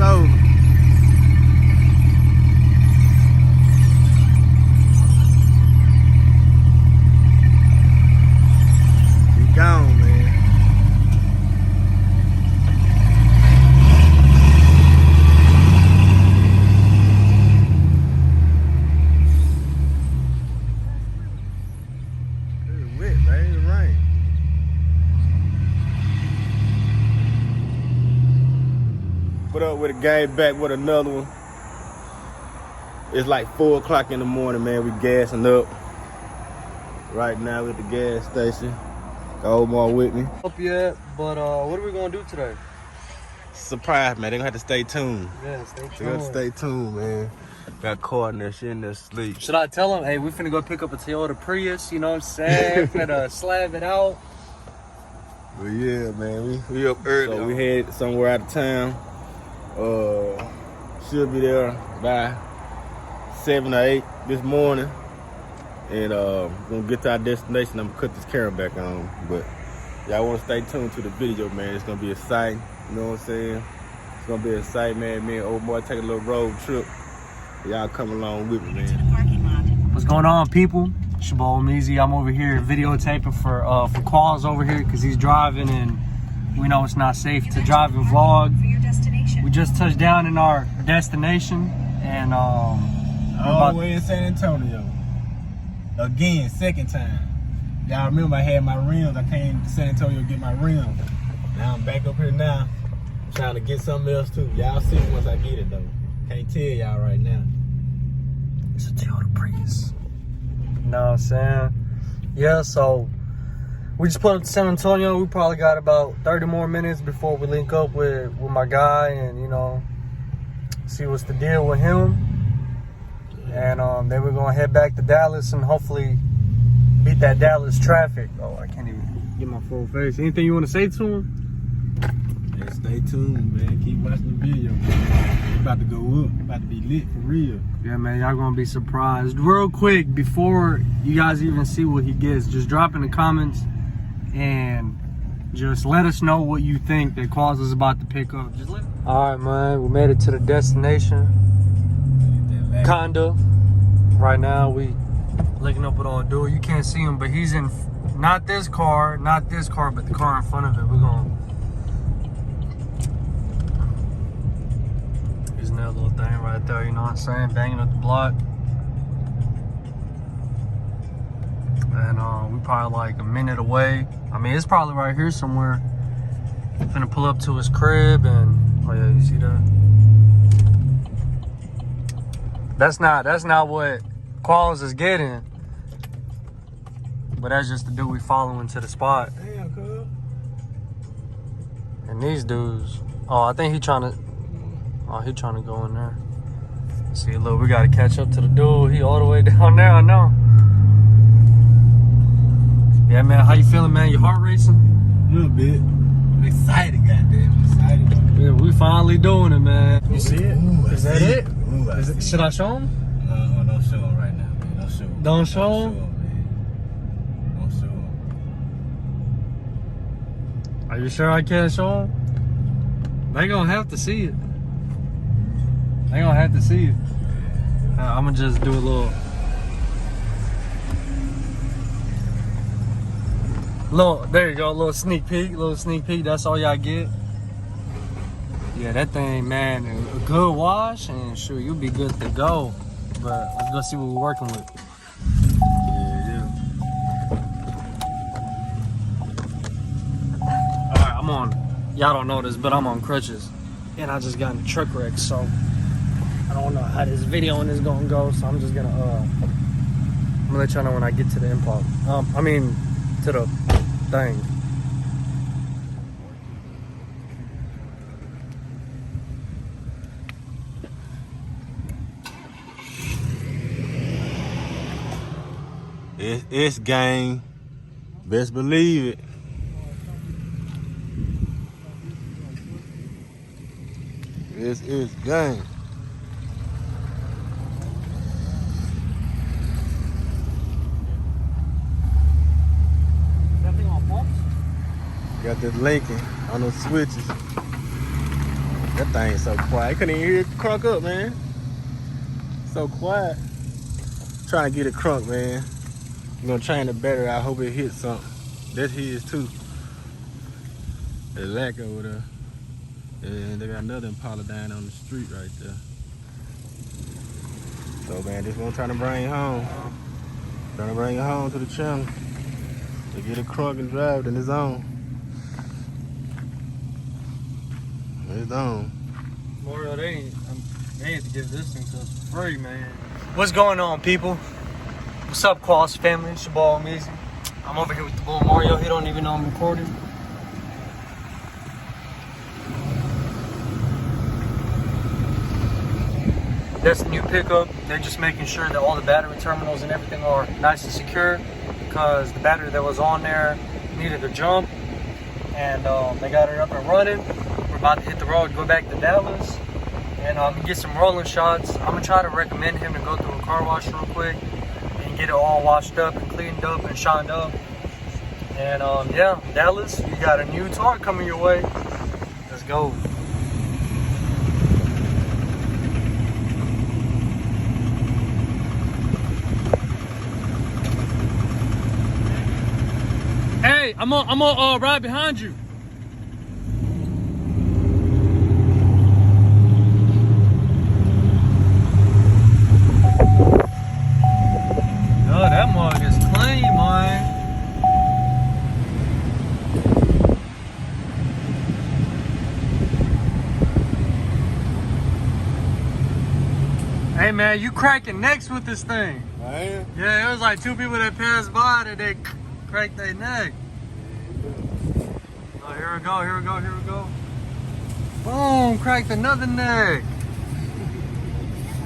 over. He gone, man. It's wet, man. It's rain. Put up with a game back with another one. It's like 4 o'clock in the morning, man. We gassing up right now at the gas station. Got Omar with me. Up yet, but what are we gonna do today? Surprise, man. They gonna have to stay tuned. Yeah, stay tuned. They gotta stay tuned, man. Got caught in there, shit in there sleep. Should I tell them, hey, we finna go pick up a Toyota Prius, you know what I'm saying? Finna slab it out. But yeah, man, we up early. So we head somewhere out of town. Should be there by 7 or 8 this morning. And gonna get to our destination. I'm gonna cut this camera back on. But y'all wanna stay tuned to the video, man. It's gonna be exciting. You know what I'm saying? It's gonna be exciting, man. Me and old boy take a little road trip. Y'all come along with me, man. What's going on, people? It's your boy Meezy. I'm over here videotaping for Qualls over here because he's driving and we know it's not safe to drive and vlog. We just touched down in our destination and all the way in San Antonio. Again, second time. Y'all remember I had my rims. I came to San Antonio to get my rims. Now I'm back up here now, trying to get something else too. Y'all see it once I get it though. Can't tell y'all right now. It's a Toyota Prius. You know what I'm saying? Yeah, so we just put up to San Antonio. We probably got about 30 more minutes before we link up with my guy and, you know, see what's the deal with him. And then we're gonna head back to Dallas and hopefully beat that Dallas traffic. Oh, I can't even get my full face. Anything you want to say to him? Yeah, stay tuned, man. Keep watching the video, man. It's about to go up. It's about to be lit for real. Yeah, man, y'all gonna be surprised. Real quick, before you guys even see what he gets, just drop in the comments and just let us know what you think that Qualls is about to pick up. Just let. All right, man, we made it to the destination. Kinda. Right now, we linking up with old dude. You can't see him, but he's in not this car, but the car in front of it. We're gonna. Using that little thing right there, you know what I'm saying? Banging up the block. And we probably like a minute away. I mean, it's probably right here somewhere. Finna pull up to his crib and, oh yeah, you see that? That's not what Qualls is getting. But that's just the dude we following to the spot. Damn, cuz. And these dudes, oh, I think he trying to go in there. See, look, we gotta catch up to the dude. He all the way down there, I know. Yeah, man, how you feeling, man? Your heart racing? A little bit. I'm excited, goddamn. I'm excited. Yeah, we finally doing it, man. You see it? Ooh, Is that it? Ooh, Should I show him? Don't show him right now, man. Don't show him. Don't show him? Man. Don't show him. Are you sure I can't show him? They gonna have to see it. They gonna have to see it. I'm gonna just do a little, there you go, little sneak peek, that's all y'all get. Yeah, that thing, man, a good wash and sure, you'll be good to go. But let's go see what we're working with. Yeah. All right, I'm on, y'all don't know this, but I'm on crutches. And I just got in a truck wreck, so I don't know how this video is gonna go, so I'm just gonna, I'm gonna let y'all know when I get to the impulse. To the thing. It's gang. Best believe it. It's gang. That thing on pumps? Got that Lincoln on those switches. That thing's so quiet. I couldn't even hear it crunk up, man. So quiet. Trying to get it crunk, man. I'm gonna change the battery. I hope it hits something. That's his too. The lack over there. And they got another Impala down on the street right there. So man, this one trying to bring it home. Trying to bring it home to the channel. To get it crunk and drive in his own. It's on. Mario, they had to give this thing to us for free, man. What's going on, people? What's up, Quas family? It's your boy, Amazing. I'm over here with the boy Mario. He don't even know I'm recording. That's the new pickup. They're just making sure that all the battery terminals and everything are nice and secure, because the battery that was on there needed a jump, and they got it up and running. We're about to hit the road, go back to Dallas, and get some rolling shots. I'm gonna try to recommend him to go through a car wash real quick and get it all washed up and cleaned up and shined up. And yeah, Dallas, you got a new toy coming your way. Let's go. Hey, I'm gonna ride behind you. Oh, that mug is clean, man. Hey, man, you cracking necks with this thing. I am. Yeah, it was like two people that passed by that they cracked their neck. Oh, here we go, here we go, here we go. Boom, cracked another neck.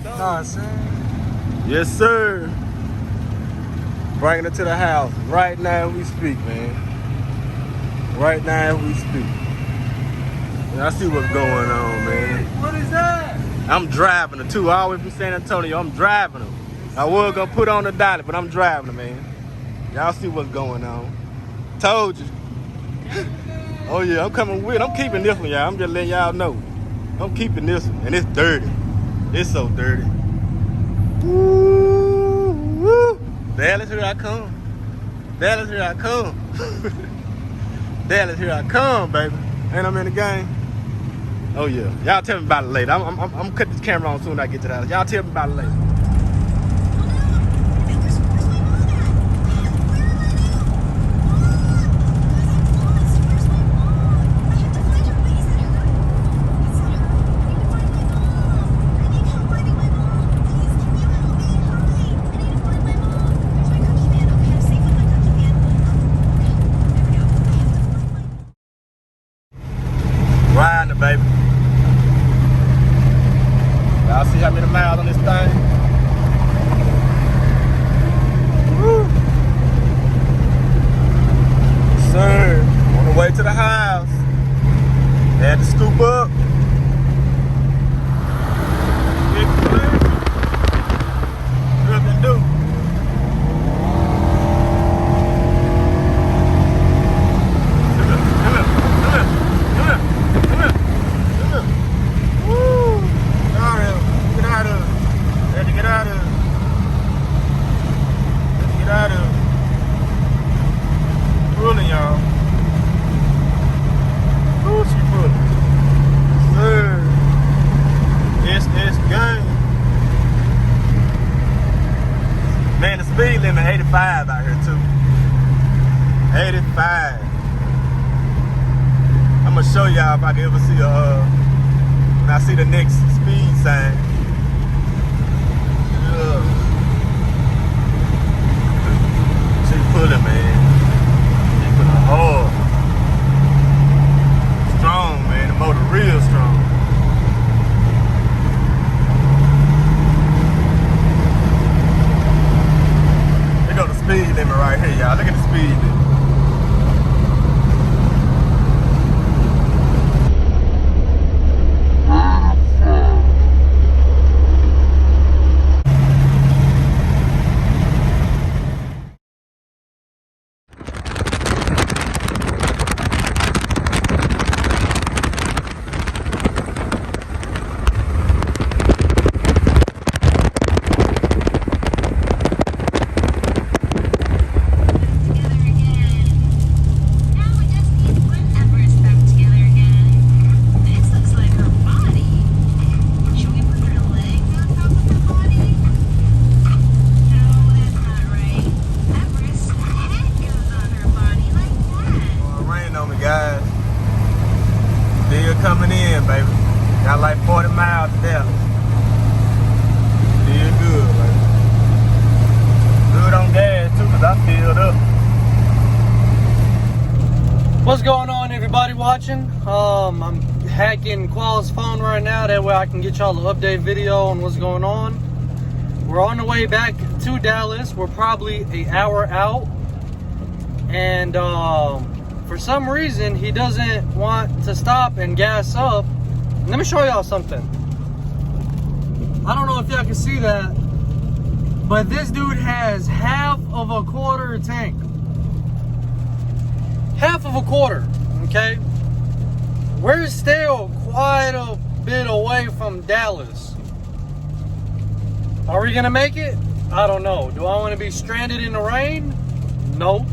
Nah, son. Yes, sir. Bringing it to the house right now as we speak, man. Right now as we speak. I see what's going on, man. What is that? I'm driving her too. I always be San Antonio. I'm driving her. I was gonna put on the dolly, but I'm driving her, man. Y'all see what's going on. Told you. Oh yeah, I'm coming with. I'm keeping this one, y'all. I'm just letting y'all know. I'm keeping this one, and it's dirty. It's so dirty. Woo, woo. Dallas, here I come. Dallas, here I come. Dallas, here I come, baby. And I'm in the game. Oh yeah. Y'all tell me about it later. I'm gonna cut this camera on soon as I get to the house. Y'all tell me about it later. Riding it, baby. Y'all see how many miles on this thing? Woo. Sir, on the way to the house. Had to scoop up. Big plane. Good to do. Man, the speed limit 85 out here too. 85. I'm gonna show y'all if I can ever see when I see the next speed sign. She pulling, man. She pulling hard. Strong, man. The motor real strong. Speed limit right here, y'all. Look at the speed limit. Still coming in, baby. Got like 40 miles to Dallas. Still good, baby. Good on gas too, cause I filled up. What's going on, everybody watching? I'm hacking Qual's phone right now, that way I can get y'all the update video on what's going on. We're on the way back to Dallas. We're probably an hour out, and for some reason he doesn't want to stop and gas up. Let me show y'all something. I don't know if y'all can see that, but this dude has half of a quarter tank. Half of a quarter, okay? We're still quite a bit away from Dallas. Are we gonna make it? I don't know. Do I want to be stranded in the rain? No.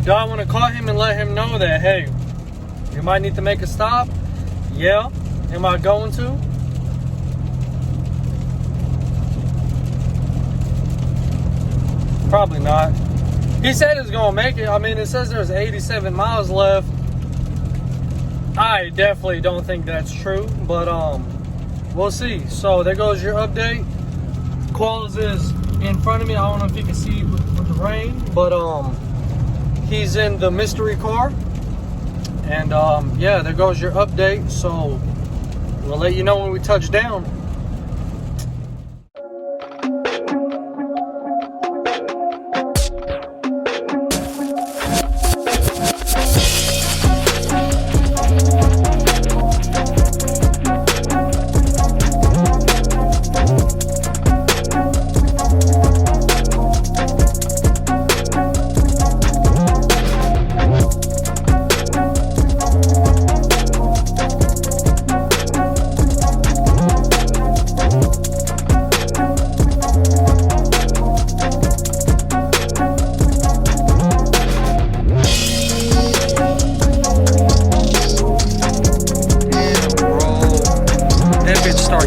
Do I want to call him and let him know that, hey, you might need to make a stop? Yeah. Am I going to? Probably not. He said he's gonna make it. I mean, it says there's 87 miles left. I definitely don't think that's true, but we'll see. So there goes your update. Qualls is in front of me. I don't know if you can see with the rain, but he's in the mystery car. And yeah, there goes your update. So we'll let you know when we touch down.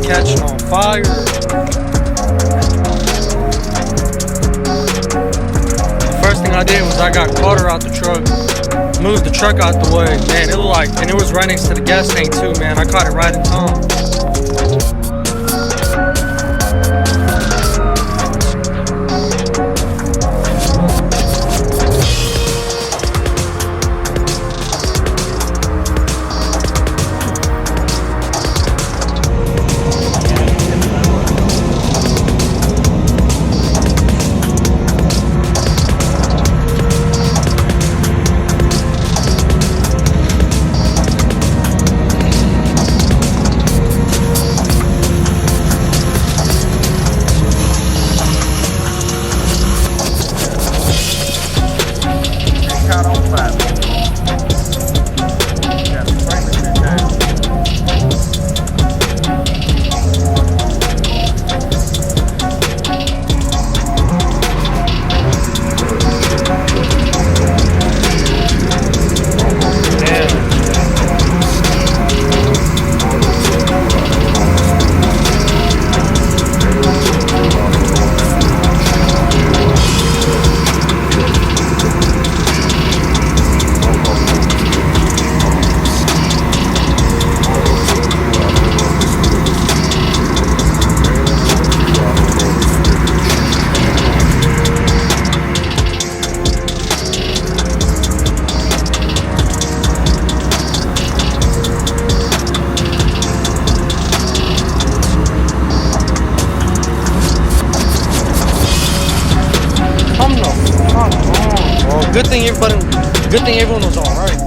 Catching on fire. The first thing I did was I got Carter out the truck, moved the truck out the way. Man, it looked like, and it was right next to the gas tank too, man. I caught it right in time. Good thing everyone was all right.